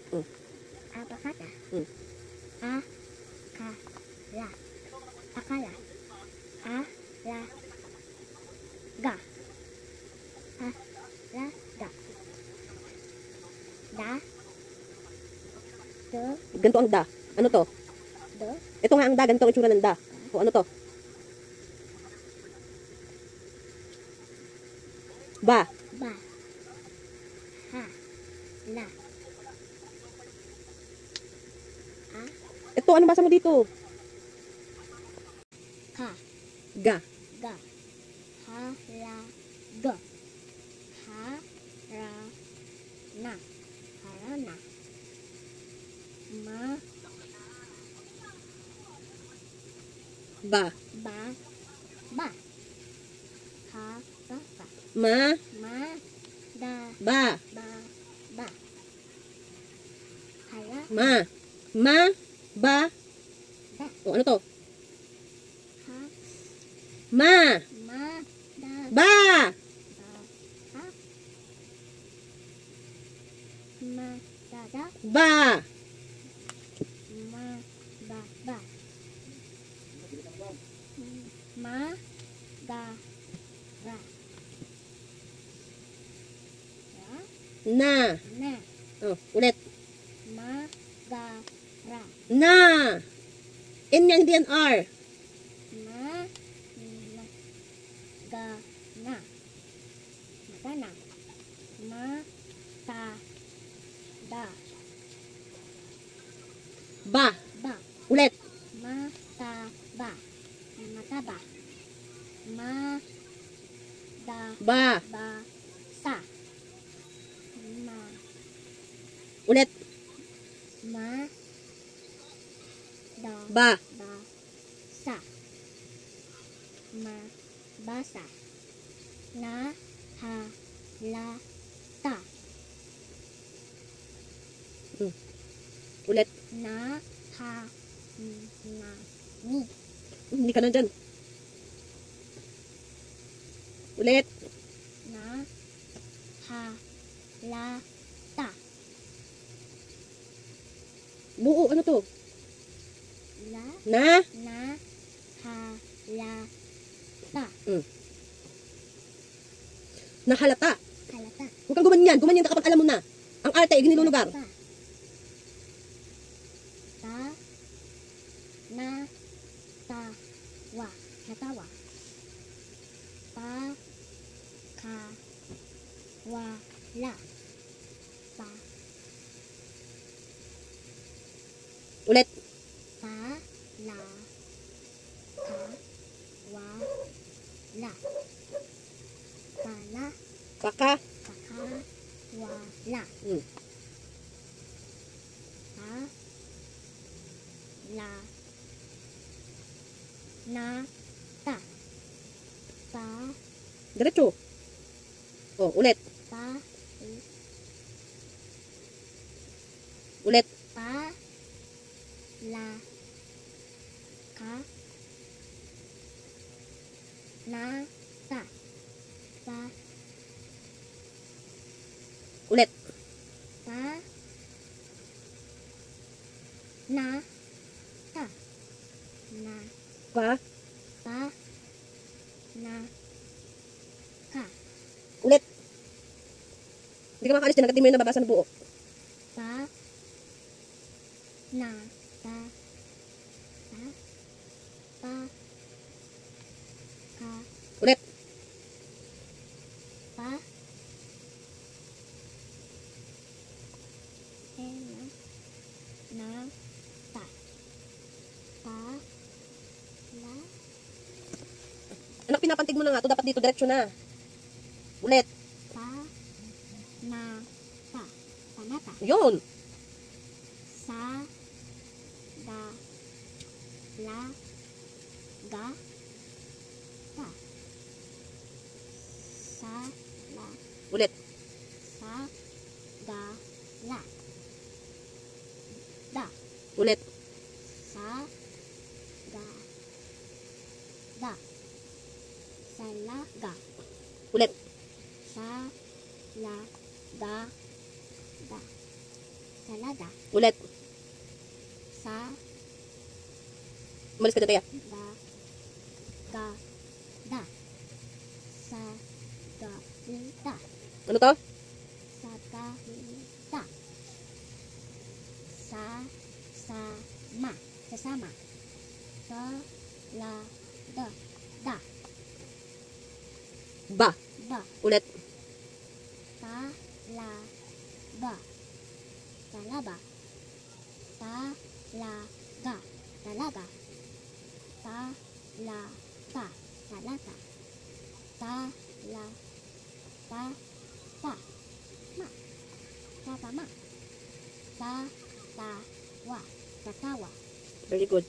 Mm. Abakata. Mm. Akala. Akala. Ala. Ga. Ala. Ga. Da. Do. Ganito ang da. Ano to? Do. Ito nga ang da. Ganito ang itsura ng da. O ano to? Ba. Ba. Ha. La. Ito, ano basa mo dito? Ka. Ga. Ga. Ha. La. Ga. Ha. Ra. Na. Harana. Ma. Ba. Ba. Ba. Ha. Ba. Ba. Ma. Ma. Da. Ba. Ba. Ba. Hala. Ma. Ma. Ba. Da. O ano to? Ha. Ma. Ma. Da. Ba. Ba. Ha. Ma. Da. Da. Ba. Ma. Ba. Ba. Ma. Da. Ra. Ra. Na. Na. O, ulit. Ma. Da. Ra. Na. N yan, hindi yan R. Ma. Na. Ga. Na. Magana. Ma. Ta. Da. Ba. Ba. Ulit. Ma. Ta. Ba. Mataba. Ma. Da. Ba. Ba. Sa. Ma. Ulit. Ma. Da. Ba. Ba. Sa. Ma. Basa. Na. Ha. La. Ta. Ulit. Na. Ha. Na. Ni. Hindi ka na dyan. Ulit. Na. Ha. La. Ta. Buo, ano to? La. Na. Na. Ha. La. Ta. Nahalata. Halata. Huwag kang gumanyan. Gumanyan ka kapag alam mo na. Ang arte ay ginilulugar. Ta. Ta. Na. Ta. Wa. Natawa. Pa. Ka. Wa. La. Pa. Ulit. Pa. La. Ka. Wa. La. Pala. Paka. Paka. Wa. La. Mm. Pa. La. Na. Ta. Pa. Diretso. O, ulit. Pa. Ulit. Pa. La. Ka. Na. Ta. Pa. Ulit. Pa. Na. Ta. Na. Pa. Pa. Na. Ka. Ulit. Hindi ka makaalis dyan. Hanggat di mo yung nababasa ng buo. Pa. Na. Ta. Pa. Pa. Ka. Ulit. Pa. Na. Ta. Pa. La. Anak, pinapantig mo na nga. Ito dapat dito. Diretso na. Ulit. Pa. Na. Ta. Panata. Yun. Sa. Da. La. Ga. Ta. Sa. La. Ulit. Sa. Da. La. Da. Ulit. Sa. Da. Da. Sa. La. Ga. Ulit. Sa. La. Da. Da. Talaga. Ulit. Sa. Umalis ka dito ya. Da. Ga. Da. Sa. Ga. Da. Ano to? Sa. Ga. Da. Sa. Sama. Sasama. Sa. La. Da. Da. Ba. Ba. Ulit. Ta. La. Ba. Talaba. Ta. La. Ga. Talaga. Ta. La. Ta. Talaga. Ta. La. Ta. Ta. Ma. Tatama. Ta. Ta. Wa. Tatawa. Very good.